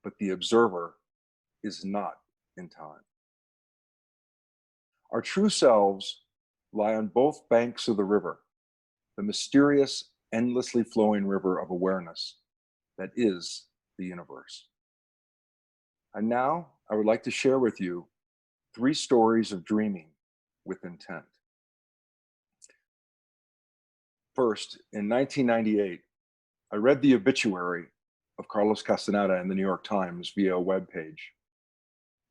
but the observer is not in time. Our true selves lie on both banks of the river, the mysterious, endlessly flowing river of awareness that is the universe. And now I would like to share with you 3 stories of dreaming with intent. First, in 1998, I read the obituary of Carlos Castaneda in the New York Times via a web page.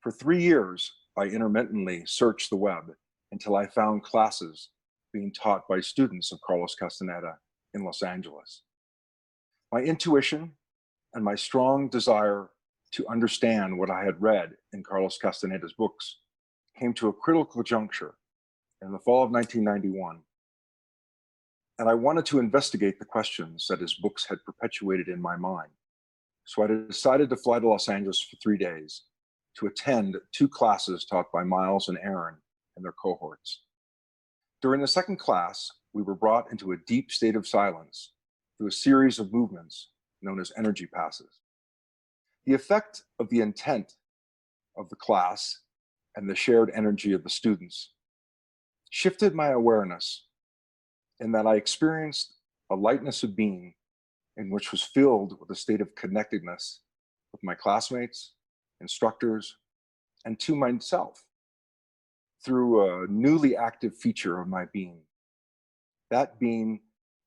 For 3 years, I intermittently searched the web until I found classes being taught by students of Carlos Castaneda in Los Angeles. My intuition and my strong desire to understand what I had read in Carlos Castaneda's books came to a critical juncture in the fall of 1991. And I wanted to investigate the questions that his books had perpetuated in my mind. So I decided to fly to Los Angeles for 3 days to attend 2 classes taught by Miles and Aaron and their cohorts. During the second class, we were brought into a deep state of silence through a series of movements known as energy passes. The effect of the intent of the class and the shared energy of the students shifted my awareness in that I experienced a lightness of being in which was filled with a state of connectedness with my classmates, instructors, and to myself through a newly active feature of my being, that being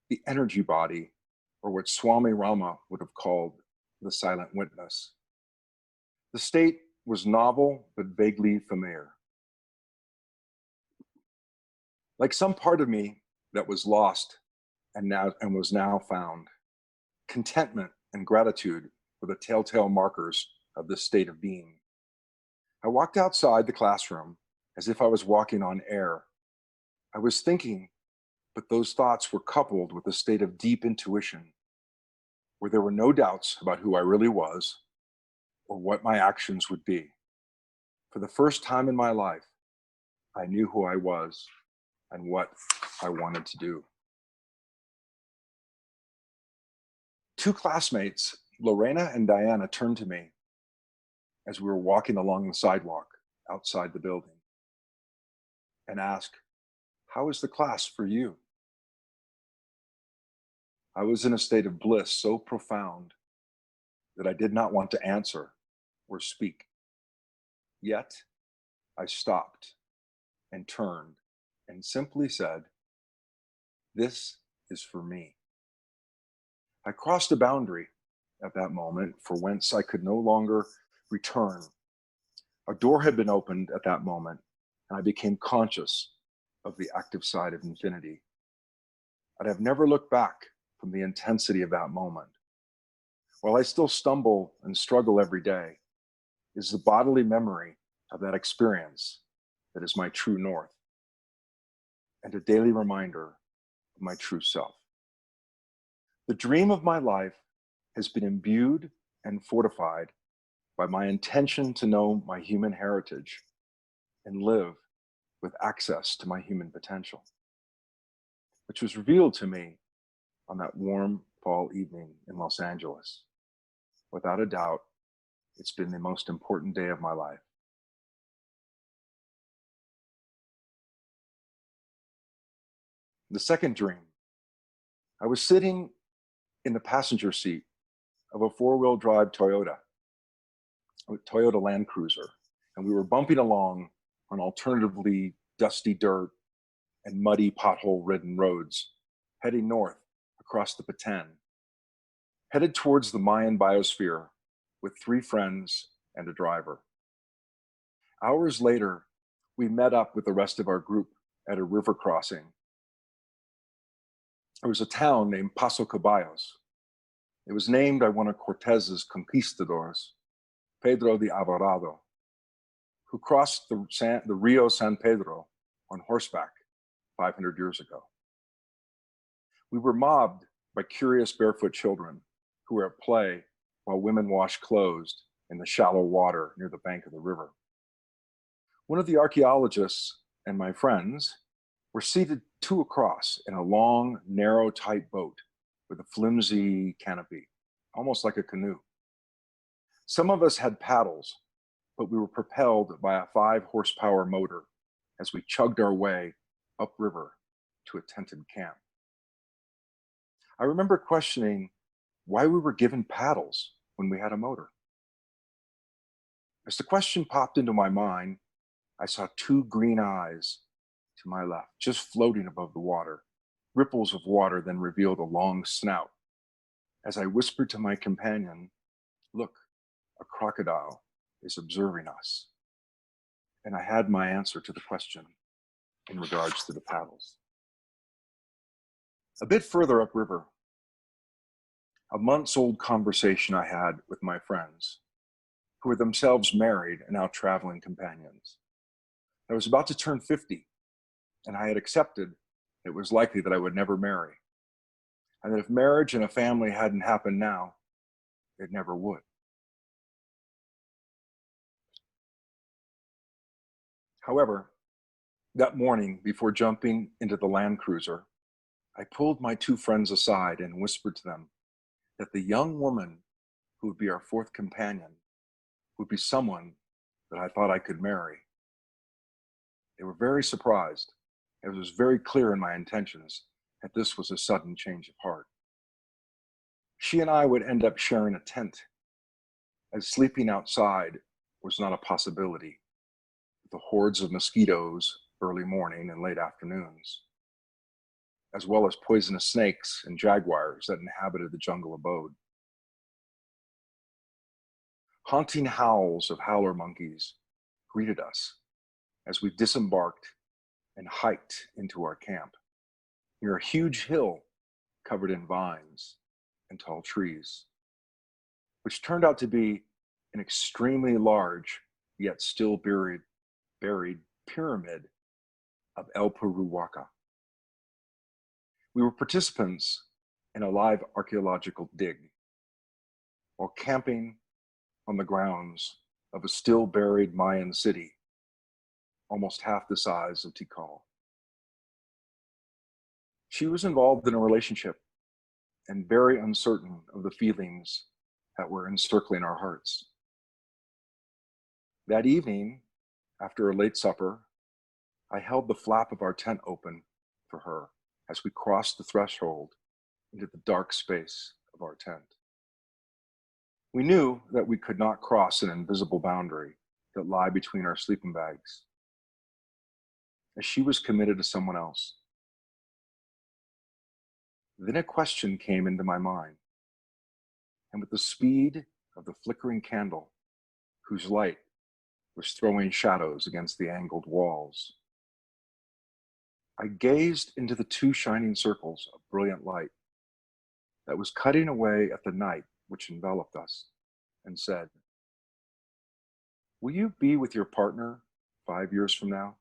the energy body, or what Swami Rama would have called the silent witness. The state was novel but vaguely familiar. Like some part of me that was lost and was now found, contentment and gratitude were the telltale markers of this state of being. I walked outside the classroom as if I was walking on air. I was thinking, but those thoughts were coupled with a state of deep intuition, where there were no doubts about who I really was or what my actions would be. For the first time in my life, I knew who I was and what I wanted to do. 2 classmates, Lorena and Diana, turned to me as we were walking along the sidewalk outside the building and asked, "How is the class for you?" I was in a state of bliss so profound that I did not want to answer or speak. Yet, I stopped and turned and simply said, "This is for me." I crossed a boundary at that moment for whence I could no longer return. A door had been opened at that moment, and I became conscious of the active side of infinity. I'd have never looked back from the intensity of that moment. While I still stumble and struggle every day, is the bodily memory of that experience that is my true north and a daily reminder of my true self. The dream of my life has been imbued and fortified by my intention to know my human heritage and live with access to my human potential, which was revealed to me on that warm fall evening in Los Angeles. Without a doubt, it's been the most important day of my life. The second dream, I was sitting in the passenger seat of a 4-wheel drive Toyota Land Cruiser, and we were bumping along on alternatively dusty dirt and muddy pothole-ridden roads, heading north across the Petén, headed towards the Mayan biosphere with 3 friends and a driver. Hours later, we met up with the rest of our group at a river crossing. There was a town named Paso Caballos. It was named by one of Cortez's conquistadors, Pedro de Alvarado, who crossed the Rio San Pedro on horseback 500 years ago. We were mobbed by curious barefoot children who were at play while women washed clothes in the shallow water near the bank of the river. One of the archaeologists and my friends were seated 2 across in a long, narrow, tight boat with a flimsy canopy, almost like a canoe. Some of us had paddles, but we were propelled by a 5 horsepower motor as we chugged our way upriver to a tented camp. I remember questioning why we were given paddles when we had a motor. As the question popped into my mind, I saw 2 green eyes to my left, just floating above the water. Ripples of water then revealed a long snout. As I whispered to my companion, "Look, a crocodile is observing us." And I had my answer to the question in regards to the paddles. A bit further upriver, a months old conversation I had with my friends, who were themselves married and now traveling companions. I was about to turn 50, and I had accepted it was likely that I would never marry, and that if marriage and a family hadn't happened now, it never would. However, that morning, before jumping into the Land Cruiser, I pulled my 2 friends aside and whispered to them that the young woman who would be our fourth companion would be someone that I thought I could marry. They were very surprised. It was very clear in my intentions that this was a sudden change of heart. She and I would end up sharing a tent, as sleeping outside was not a possibility, with the hordes of mosquitoes early morning and late afternoons, as well as poisonous snakes and jaguars that inhabited the jungle abode. Haunting howls of howler monkeys greeted us as we disembarked and hiked into our camp near a huge hill covered in vines and tall trees, which turned out to be an extremely large yet still buried pyramid of El Puruwaka. We were participants in a live archaeological dig while camping on the grounds of a still buried Mayan city, almost half the size of Tikal. She was involved in a relationship and very uncertain of the feelings that were encircling our hearts. That evening, after a late supper, I held the flap of our tent open for her as we crossed the threshold into the dark space of our tent. We knew that we could not cross an invisible boundary that lay between our sleeping bags, as she was committed to someone else. Then a question came into my mind, and with the speed of the flickering candle, whose light was throwing shadows against the angled walls, I gazed into the 2 shining circles of brilliant light that was cutting away at the night which enveloped us, and said, "Will you be with your partner 5 years from now?"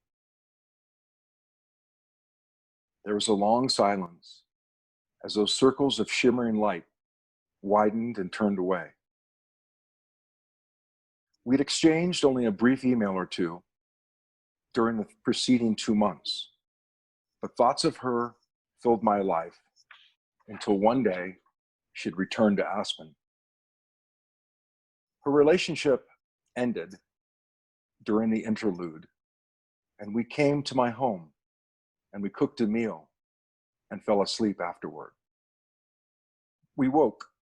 There was a long silence as those circles of shimmering light widened and turned away. We'd exchanged only a brief email or two during the preceding 2 months, but thoughts of her filled my life until one day she'd returned to Aspen. Her relationship ended during the interlude, and we came to my home and we cooked a meal and fell asleep afterward. We woke,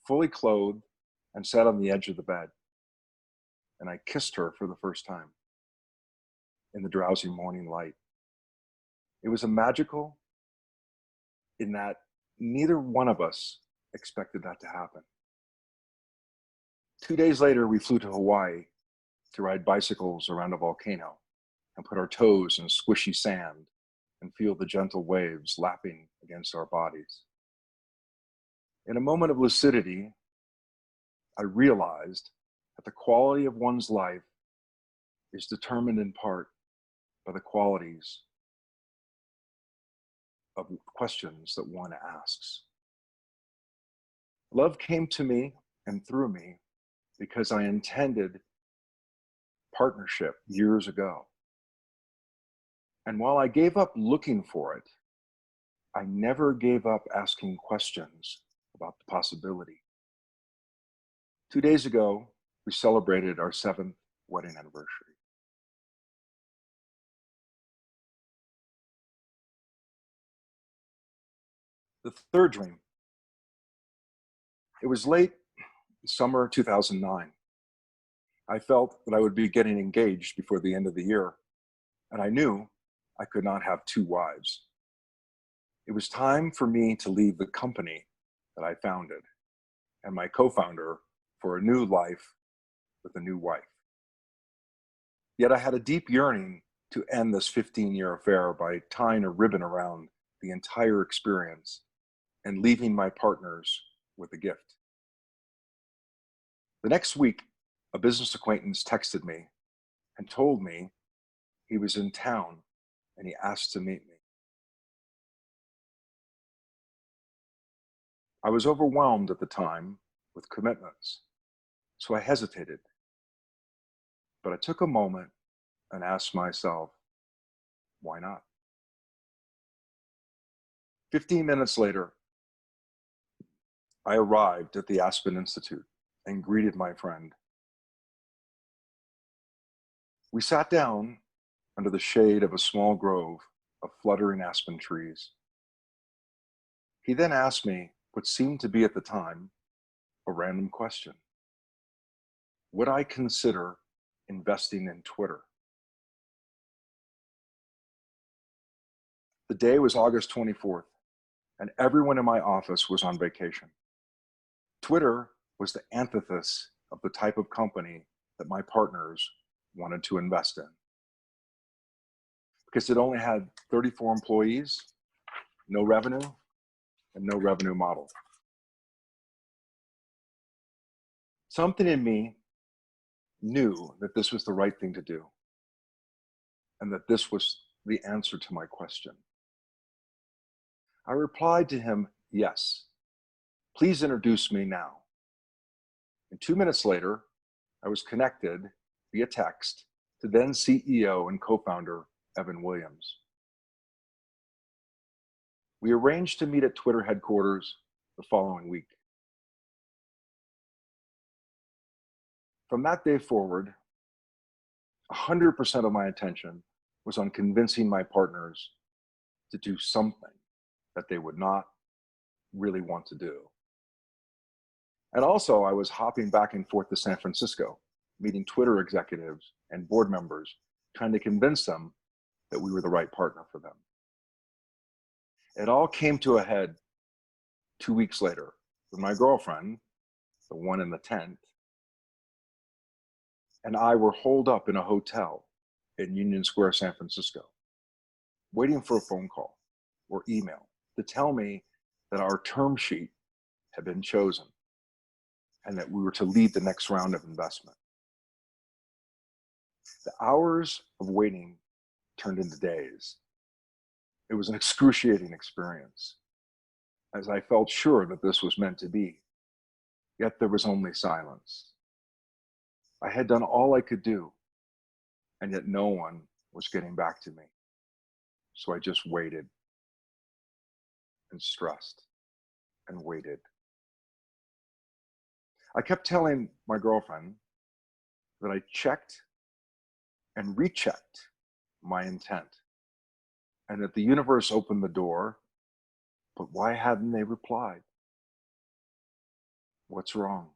fully clothed, and sat on the edge of the bed, and I kissed her for the first time in the drowsy morning light. It was a magical in that neither one of us expected that to happen. 2 days later, we flew to Hawaii to ride bicycles around a volcano and put our toes in squishy sand and feel the gentle waves lapping against our bodies. In a moment of lucidity, I realized that the quality of one's life is determined in part by the qualities of questions that one asks. Love came to me and through me because I intended partnership years ago. And while I gave up looking for it, I never gave up asking questions about the possibility. 2 days ago, We celebrated our 7th wedding anniversary. The third dream, it was late summer 2009. I felt that I would be getting engaged before the end of the year, and I knew I could not have two wives. It was time for me to leave the company that I founded and my co-founder for a new life with a new wife. Yet I had a deep yearning to end this 15-year affair by tying a ribbon around the entire experience and leaving my partners with a gift. The next week, a business acquaintance texted me and told me he was in town and he asked to meet me. I was overwhelmed at the time with commitments, so I hesitated. But I took a moment and asked myself, why not? 15 minutes later, I arrived at the Aspen Institute and greeted my friend. We sat down under the shade of a small grove of fluttering aspen trees. He then asked me what seemed to be at the time a random question. Would I consider investing in Twitter? The day was August 24th, and everyone in my office was on vacation. Twitter was the antithesis of the type of company that my partners wanted to invest in. Because it only had 34 employees, no revenue, and no revenue model. Something in me knew that this was the right thing to do, and that this was the answer to my question. I replied to him, yes, please introduce me now. And 2 minutes later, I was connected via text to then CEO and co-founder Evan Williams. We arranged to meet at Twitter headquarters the following week. From that day forward, 100% of my attention was on convincing my partners to do something that they would not really want to do. And also, I was hopping back and forth to San Francisco, meeting Twitter executives and board members, trying to convince them that we were the right partner for them. It all came to a head 2 weeks later when my girlfriend, the one in the tent, and I were holed up in a hotel in Union Square, San Francisco, waiting for a phone call or email to tell me that our term sheet had been chosen and that we were to lead the next round of investment. The hours of waiting turned into days. It was an excruciating experience, as I felt sure that this was meant to be, yet there was only silence. I had done all I could do, and yet no one was getting back to me. So I just waited and stressed and waited. I kept telling my girlfriend that I checked and rechecked my intent and that the universe opened the door, but why hadn't they replied? What's wrong?